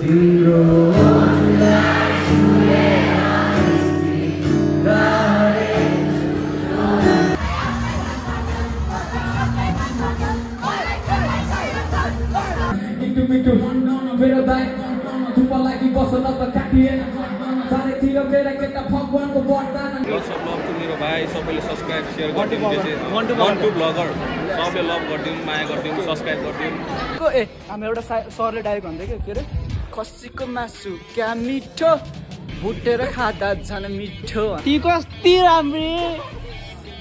तिम्रो मेरो दाइ थुप्पा लागि बस्न त काटिएन चारैतिर मेरा केटा भगवानको वरदान लभ टु मेरो भाइ सबैले सब्स्क्राइब सेयर गरिदिनु वान टु ब्लगर सबैले लभ गरिदिनु माया गरिदिनु सब्स्क्राइब गरिदिनु ए हाम्रो एउटा सरले डाइरेक्ट भन्दै के अरे खसीको मासु क्या मिठो भुटेर खाँदा झन् मिठो ती कति राम्री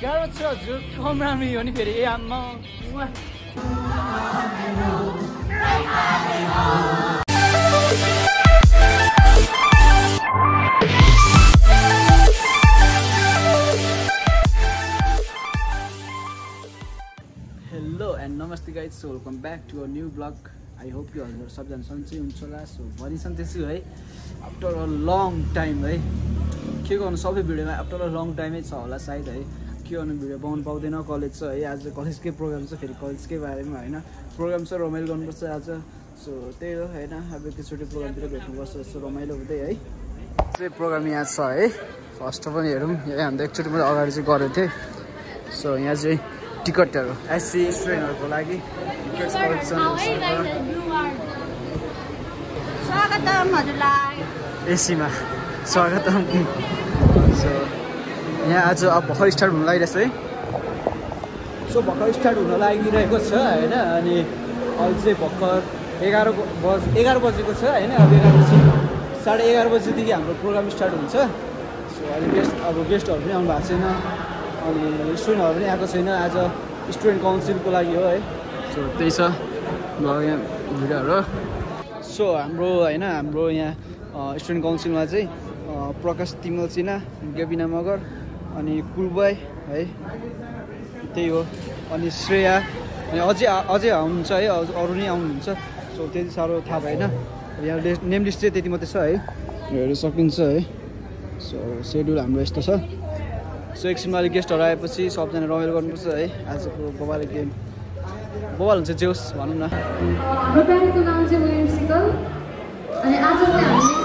गाह्रो छ हजुर कम राम्री हो नि फेरि ए आम्मा हेलो एन्ड नमस्ते guys so welcome back to a new blog I hope कि हजुर सबजना सन्चै हुन्छ होला सो भनिसन्दैछु है आफ्टर अ लङ टाइम है के गर्नु सबै भिडियोमा आफ्टर अ लङ टाइमै छ होला सायद है के गर्नु भिडियो पाउनु पाउँदैन कलेज छ है आज कलेजकै प्रोग्राम छ फेरि कलेजकै बारेमा होइन प्रोग्राम छ रमाइलो गर्नुपर्छ आज सो त्यही हो होइन अब एकैचोटि प्रोग्रामतिर भेट्नुपर्छ यस्तो रमाइलो हुँदै है चाहिँ प्रोग्राम यहाँ छ है फर्स्ट पनि हेरौँ यहाँ अन्त एकचोटि मैले अगाडि चाहिँ गरेको थिएँ सो यहाँ चाहिँ टिकटहरू एससी स्टुडेन्टहरूको लागि स्वागतम हजुरलाई एसीमा स्वागतम सो यहाँ आज अब भर्खर स्टार्ट हुन लागिरहेछ है सो भर्खर स्टार्ट हुन लागिरहेको छ होइन अनि अहिले चाहिँ भर्खर 11 बजेको छ होइन अब 11 बजी 11:30 बजीदेखि हाम्रो प्रोग्राम स्टार्ट हुन्छ सो अहिले गेस्टहरू पनि आउनु भएको छैन अनि स्टुडेन्टहरू पनि आएको छैन आज स्टुडेन्ट काउन्सिलको लागि हो है सो त्यही छ यहाँ भिडियोहरू सो हाम्रो होइन हाम्रो यहाँ स्टुडेन्ट काउन्सिलमा चाहिँ प्रकाश तिमल सिन्हा गेबिना मगर अनि कुलबय है त्यही हो अनि श्रेया अनि अझै आउनुहुन्छ है अरू नै आउनुहुन्छ सो त्यति साह्रो थाहा भएन यहाँ नेम लिस्ट चाहिँ त्यति मात्रै छ है हेर्नु सकिन्छ है सो सेड्युल हाम्रो यस्तो छ सो एकछिनमा अलिक गेस्टहरू आएपछि सबजना रमाइलो गर्नुपर्छ है आजको बबाल गेम बबाल हुन्छ जेउस भनौँ न हाम्रो ब्यान्डको नाम चाहिँ म्युजिकल अनि आज चाहिँ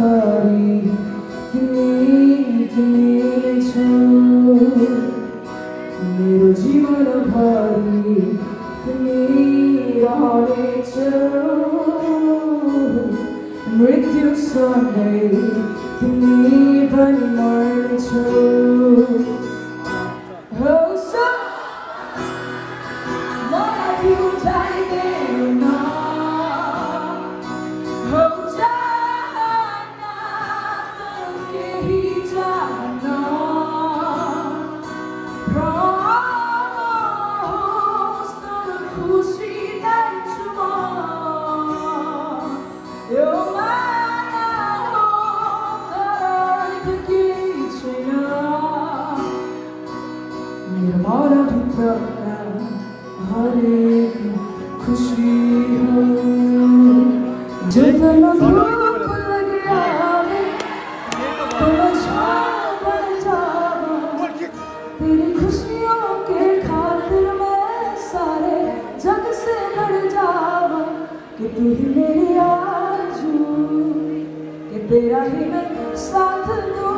हामीले मेरो जीवन भरि तिमी रहनेछौ मृत्युसँगै तिमी पनि मर्नेछौ हरेक खुशी हो तेरी खुशियों के खातिर मैं सारे जग से लड़ जावा कि तू ही मेरी आरज़ू कि तेरा ही मैं साथ दूँ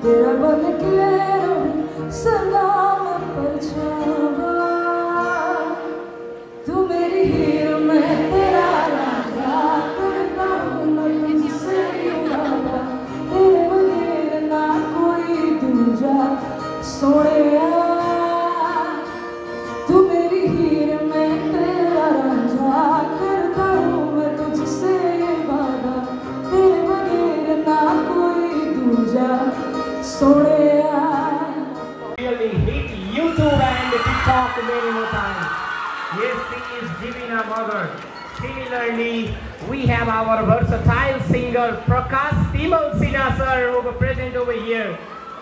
तेरा बन के रहूं सदा मैं परछावा तू मेरी हीर मैं तेरा राजा करता हूँ मैं तुझसे वादा तेरे बगैर ना कोई दूजा सोनिया तू मेरी हीर मैं तेरा राजा करता हूँ मैं तुझसे वादा तेरे बगैर ना कोई दूजा Sonia Really hit YouTube and TikTok many more times. Yes, she is Divina Mother. Similarly, we have our versatile singer Prakash Timal Sinha sir over present over here.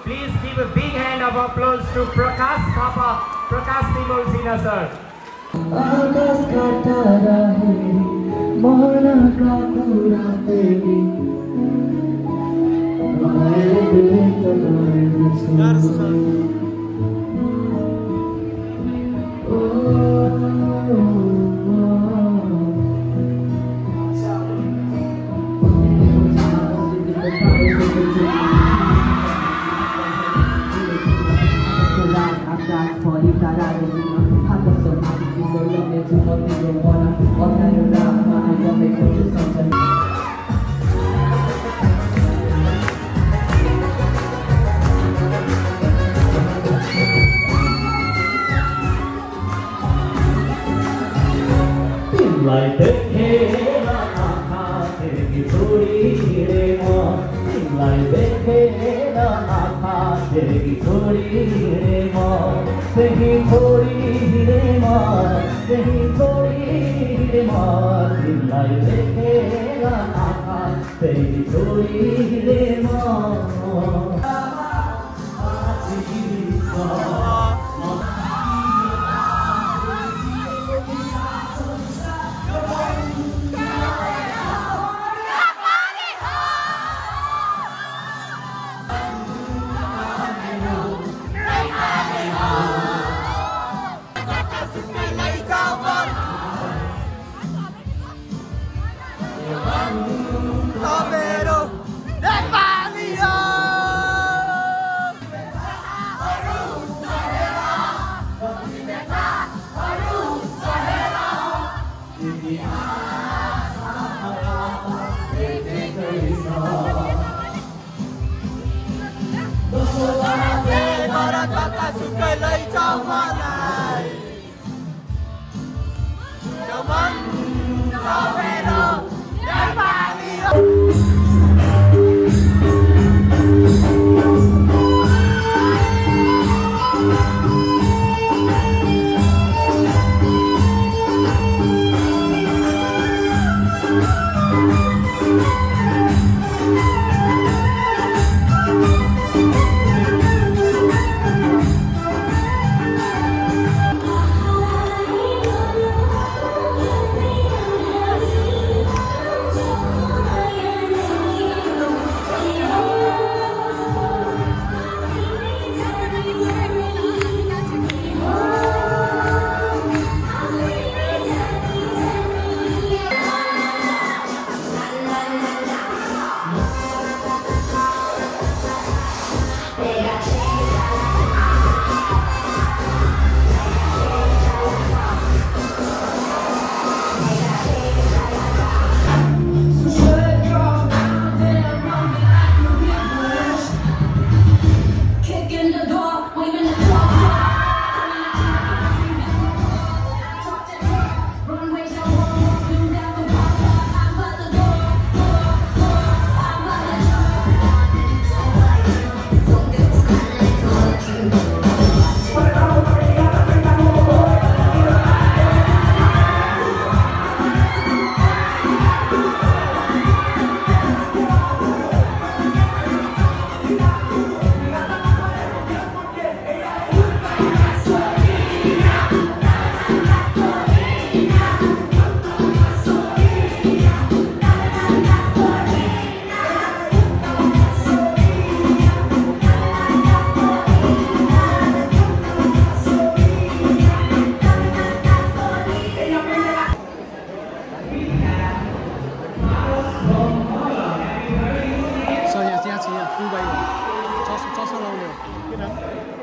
Please give a big hand of applause to Prakash Papa, Prakash Timal Sinha sir. आकाश का तारा है मोहना का पूरा तेरी हमारे दिल तक Like the Kera Aka, Tegi Tori Rema. Like the Kera Aka, Tegi Tori Rema. Tegi Tori Rema, Tegi Tori Rema. Like the Kera Aka, Tegi Tori Rema.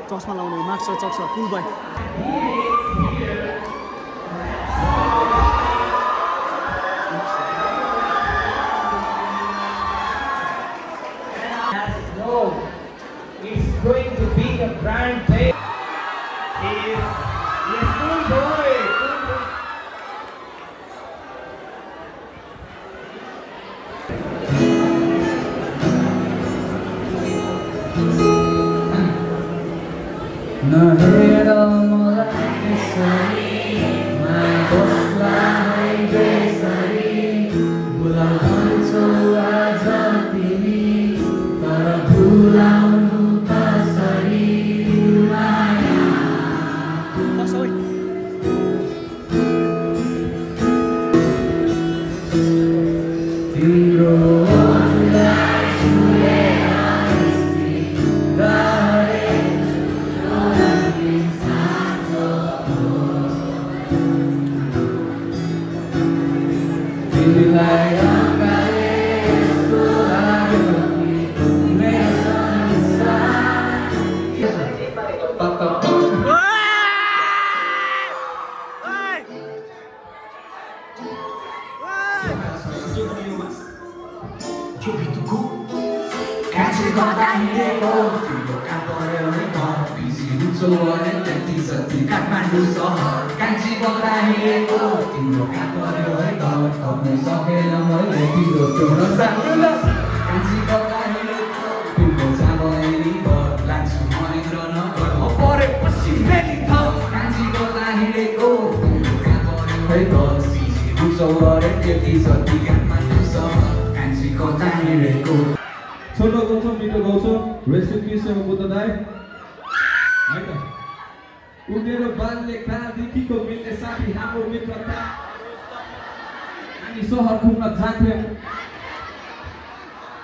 चस्मा लाउने mask र चस्मा कुल boy It's going to be a grand day. He is cool boy. नहेर मलाई त्यसरी बस्लाई बेसरी बोलाउँछौ आज तिमी तर भुलाउनु कसरी माया तिम्रो काठमाडौँ सहर कान्छी बग्दा हिँडेको तिम्रो कहाँ पर्यो है घर थप्नु सकेन मैले तिम्रो टोन कान्छी बग्दा हिँडेको तिम्रो चाबैनी घर लान्छु महेन्द्र नगर म परेपछि फेरि ठाउँ कान्छी बग्दा हिँडेको तिम्रो कहाँ पर्यो है घर सिसी बुझौ अरे त्यति जति काठमाडौँ सहर कान्छी बग्दा हिँडेको छोटो गाउँछौँ मिठो गाउँछौँ रेस्ट इन पिस बुद्ध दाइ है त उनीहरू बाल्यकालदेखिको मिल्ने साथी हाम्रो मित्रता हामी सहर घुम्न जान्थ्यौँ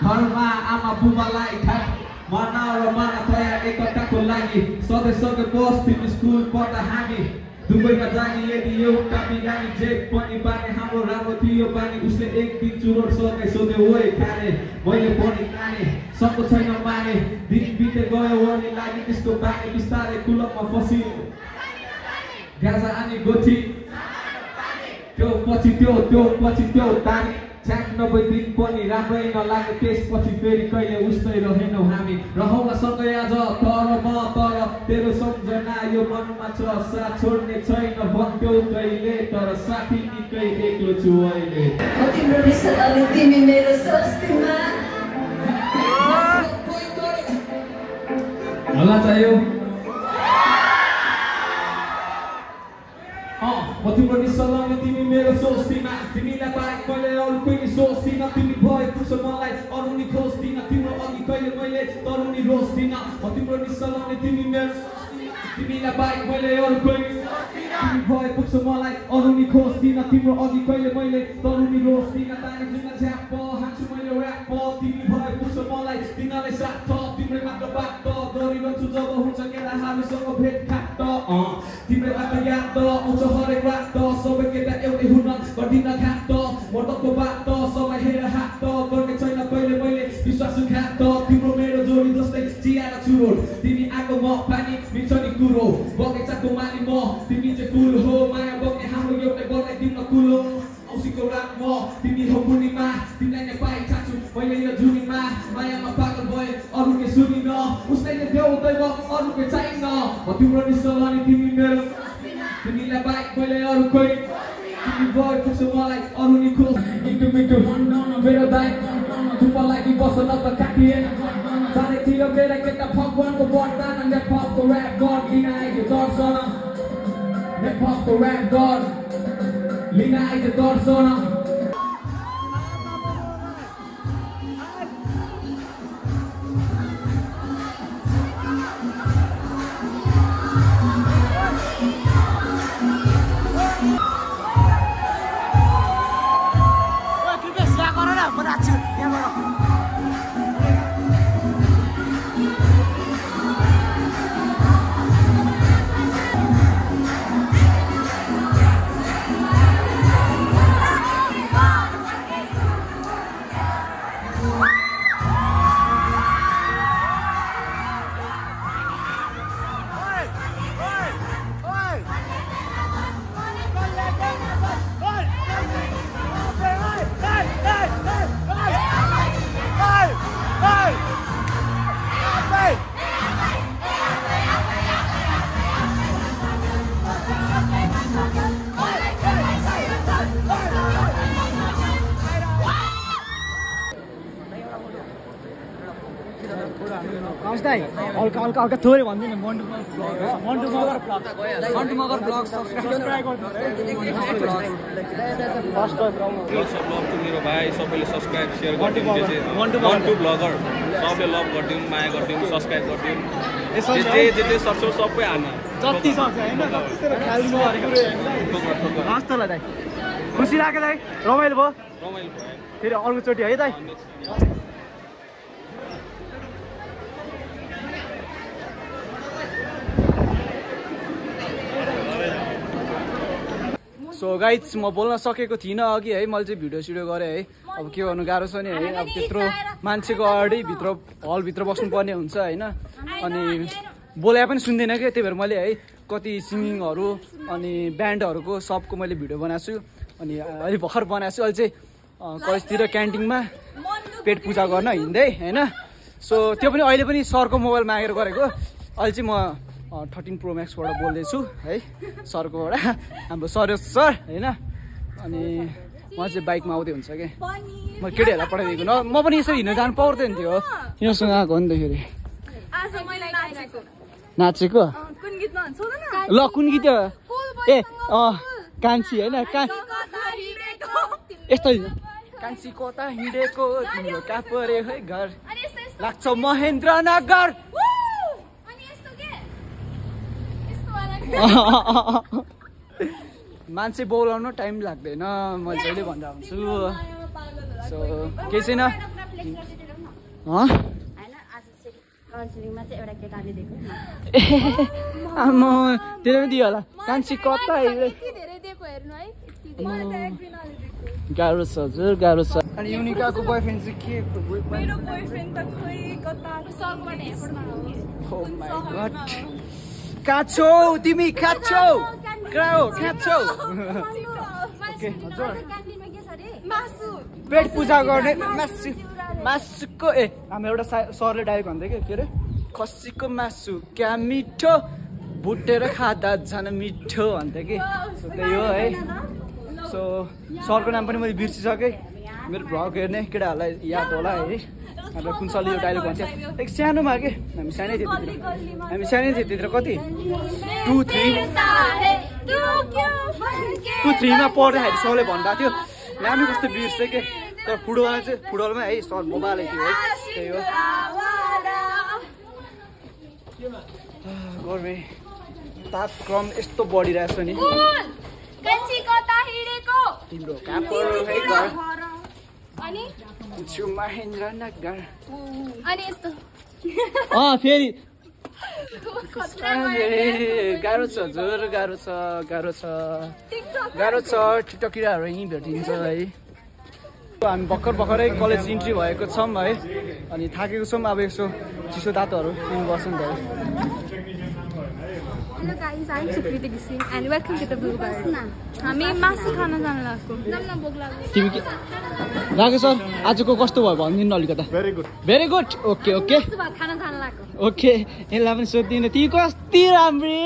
घरमा आमा बुबालाई खाट मना र मना तयार एकताको लागि सधैँ बस्थ्यौँ स्कुल पढ्दा हामी दुबईमा जाने यदि एउटा बिरामी जे पनि बानी हाम्रो राम्रो थियो बानी उसले एक दिन चुरोट सधैँ सोध्यो ओए खाने मैले पनि खाने सक्को छैन माने दिन बिते गयो अनि लागि त्यसको बानी बिस्तारै कुलपमा फस्यो गाजा अनि गोठी त्यो पछि त्यो तानी च्याक 90 दिन पनि राम्रै नलागे त्यसपछि फेरि कहिले उस्तै रहेनौँ हामी रहौँला सँगै आज तर तेरो सम्झना यो मनमा छ साथ छोड्ने छैन भन्थ्यौ कहिले तर साथी निकै एक्लो छु अहिले तिम्रो रिसाले तिमी मेरो सस्तीमा हल्ला चाहियो म तिम्रो निसलाउने तिमी मेरो सोच्दिन तिमीलाई बाहेक मैले अरू कोही सोच्दिन तिमी भए पुग्छ मलाई अरू नि खोज्दिन तिम्रो अघि कहिले मैले तरु नि रोज्दिन म तिम्रो निसलाउने तिमी मेरो तिमीलाई बाहेक मैले अरू कोही तिमी भए पुग्छ मलाई अरू नि खोज्दिन तिम्रो अघि कहिले मैले तरु नि रोज्दिन तानी जुन झ्याप हान्छु मैले ऱ्याप तिमी भए पुग्छ मलाई तिमीलाई साथ तिम्रै मात्र बात गरिरहन्छु जब हुन्छ केटाहरूसँग भेटघाट तिम्रै मात्र याद आउँछ हरेक रात सबै केटा एउटै हुन गर्दिन घाट मर्दको बात सबै हेर हात गर्ने छैन कहिले मैले विश्वासघात तिम्रो मेरो जोडी जस्तै चिया र चुरोट तिमी आएको म पानी मिल्छ नि कुरो बगैँचाको माली म तिमी चाहिँ कुल हो माया बग्ने हाम्रो एउटै बनाइदिन कुल हो औँसीको रात म तिमी हो पूर्णिमा तिमीलाई नै पाइ चाहन्छु मैले यो जुनीमा मायामा पागल भए अरू के सुनिन उसैले देउदै अरू के चाहिन्न म तिम्रो निसलाउने तिमी मेरो तिमीलाई बाहेक मैले अरू कोही तिमी भए पुग्छ मलाई अरू नि खोज मिठो मिठो मेरो दाइक थुप्पा लागि बस न त काटिएन चारैतिर मेरो केटा भगवानको वरदान नेपको ऱ्याप गड लिन आएको दर्शन नेपको ऱ्याप गड लिन आएको दर्शन दाइ हल्का हल्का हल्का थोरै भनिदिनु मन्टु मगर ब्लग सब्सक्राइब मेरो भाइ सबैले सब्सक्राइब सेयर गरिदिनु मन्टु ब्लगर सबले लभ गरिदिनु माया गरिदिनु सब्सक्राइब गरिदिनु जे सक्छौ सबै हाल्नु जति सक्छ हैन हस् त ल दाइ खुसी लाग्यो दाइ रमाइलो भयो फेरि अर्कोचोटि है दाइ सो गाइज म बोल्न सकेको थिइनँ अघि है मैले चाहिँ भिडियो सिडियो गरेँ है अब के गर्नु गाह्रो छ नि है अब त्यत्रो मान्छेको अगाडि हलभित्र बस्नुपर्ने हुन्छ होइन अनि बोलाए पनि सुन्दैन क्या त्यही भएर मैले है कति सिङ्गिङहरू अनि ब्यान्डहरूको सबको मैले भिडियो बनाएको छु अनि अहिले भर्खर बनाएको छु अहिले चाहिँ कलेजतिर क्यान्टिनमा पेट पूजा गर्न हिँड्दै होइन सो त्यो पनि अहिले पनि सरको मोबाइल मागेर गरेको अहिले चाहिँ म 13 Pro Max बाट बोल्दैछु है सरकोबाट हाम्रो सर होइन अनि म चाहिँ बाइकमा आउँदै हुन्छ क्या म केटीहरूलाई पठाइदिएको न म पनि यसो हिँड्न जानु पाउँदैन थियो यहाँसँग आएको हो नि त फेरि नाचेको ल कुन गीत ए कान्छी होइन यस्तो कान्छी कता हिँडेको तिम्रो कहाँ पऱ्यो है घर लाग्छ महेन्द्रनगर मान्छे बोलाउनु टाइम लाग्दैन म जहिले भनेर आउँछु सो केही छैन म त्यो पनि दियो होला कान्छी कता गाह्रो छ हजुर गाह्रो छ अनि युनिकाको बोयफ्रेन्ड चाहिँ के मेरो बोयफ्रेन्ड त खोइ कता काछौ तिमी खाछौ खाछौ पेट पूजा गर्ने मासुको ए हाम्रो एउटा सरले डाइरेक्ट भन्दै के अरे खसीको मासु क्या मिठो भुटेर खाँदा झन् मिठो भन्थ्यो कि त्यही हो है सो सरको नाम पनि मैले बिर्सिसकेँ मेरो भ्लग हेर्ने केटाहरूलाई याद होला है हामीलाई कुन सरले यो डाइलग भन्छ एक सानोमा के हामी सानै थियो त्यतिखेर कति 2-3मा पढ्दाखेरि सरले भन्दा थियो हामी कस्तो बिर्सेँ के तर फुटबलमा है सर मोबाइल थियो है त्यही हो गर्मी तापक्रम यस्तो बढिरहेछ नि तिम्रो कहाँ पऱ्यो है घर महेन्द्रनगर फेरि गाह्रो छ हजुर गाह्रो छ टिकटकिराहरू यहीँ भेटिन्छ है हामी भर्खरै कलेज इन्ट्री भएको छौँ है अनि थाकेको छौँ अब यसो चिसो तातोहरू पिउनुपर्छ नि त Hello guys, I'm Sukriti Singh and welcome to the Blue Bird. हामी मासु खान जान लाग्छौँ। तिमी के लाग्यो सर आजको कस्तो भयो भनिदिनु न अलिकता भेरी गुड ओके खान जान लाग्यो ओके यसलाई पनि सोधिदिनु ती कति राम्री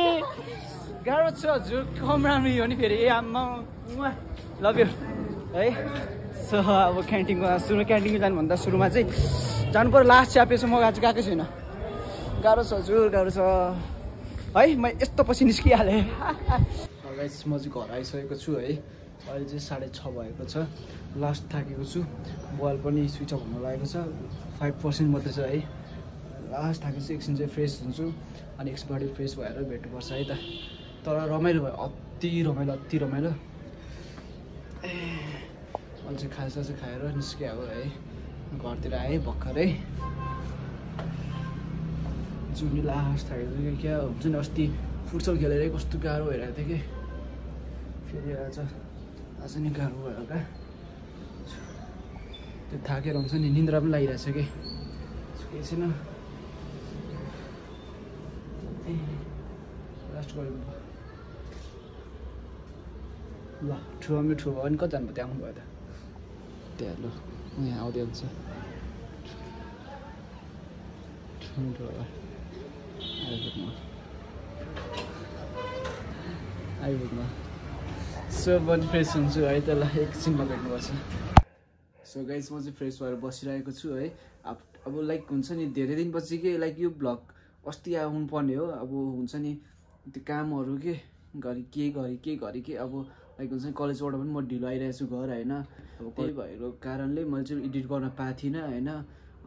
गाह्रो छ हजुर कम राम्री हो नि फेरि आम्मा लभ यु है सो अब क्यान्टिनमा क्यान्टिनमा जानुभन्दा सुरुमा चाहिँ जानु पर्यो लास्ट च्यापेछ म आज गएकै छैन गाह्रो छ हजुर गाह्रो छ है म यस्तो पछि निस्किहालेँ गाइस म चाहिँ घर आइसकेको छु है अहिले चाहिँ 6:30 भएको छ लास्ट थाकेको छु मोबाइल पनि स्विच अफ हुन लागेको छ 5% मात्रै छ है लास्ट थाकेपछि एकछिन चाहिँ फ्रेस हुन्छु अनि एकछिनबाट फ्रेस भएर भेट्नुपर्छ है त तर रमाइलो भयो अति रमाइलो अहिले चाहिँ खाजा चाहिँ खाएर निस्कियो अब है घरतिर आएँ भर्खरै जुनी लास्ट थाकेको क्या हुन्छ नि अस्ति फुटसल खेलेर कस्तो गाह्रो भइरहेको थियो कि फेरि आज नि गाह्रो भयो क्या त्यो थाकेर हुन्छ नि निन्द्रा पनि लागिरहेछ कि केही छैन लास्ट गरेको ल ठुलो मिठो भयो अनि कति जानुभयो त्यहाँ आउनुभयो त त्यहाँ ल यहाँ आउँदै हुन्छ ठुलो मिठो भयो आइपुग्नु सो म चाहिँ फ्रेस हुन्छु है त्यसलाई एकछिनमा भेट्नुपर्छ सो गाइस म चाहिँ फ्रेस भएर बसिरहेको छु है अब लाइक हुन्छ नि धेरै दिनपछि के लाइक यो भ्लग अस्ति आउनु पर्ने हो अब हुन्छ नि त्यो कामहरू के गरी के अब लाइक हुन्छ नि कलेजबाट पनि म ढिलो आइरहेको छु घर होइन अब त्यही भएको कारणले मैले चाहिँ एडिट गर्न पाएको थिइनँ होइन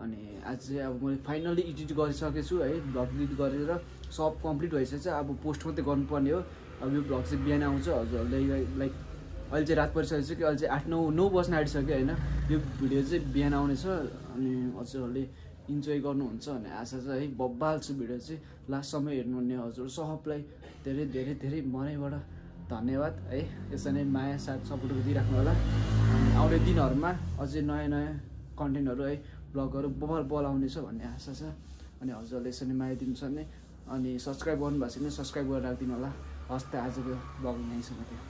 अनि आज चाहिँ अब मैले फाइनली एडिट गरिसकेको छु है भ्लग एडिट गरेर सब कम्प्लिट भइसकेछ अब पोस्ट मात्रै गर्नुपर्ने हो अब यो भ्लग चाहिँ बिहान आउँछ हजुरहरूले लाइक अहिले चाहिँ रात परिसकेको छ कि अहिले चाहिँ 8-9 बज्न आँटिसक्यो होइन यो भिडियो चाहिँ बिहान आउनेछ अनि हजुरहरूले इन्जोय गर्नुहुन्छ भन्ने आशा छ है बब्बाल छ भिडियो चाहिँ लास्टसम्म हेर्नुहुने हजुर सबलाई धेरै धेरै धेरै मनैबाट धन्यवाद है यसरी नै माया साथ सपोर्ट दिइराख्नु होला आउने दिनहरूमा अझै नयाँ कन्टेन्टहरू है ब्लगहरू बल आउनेछ भन्ने आशा छ अनि हजुरहरूले यसरी माया दिनुहुन्छ भने अनि सब्सक्राइब गर्नुभएको छैन सब्सक्राइब गरेर राखिदिनु होला हस् त आजको ब्लग यहीँसम्म थियो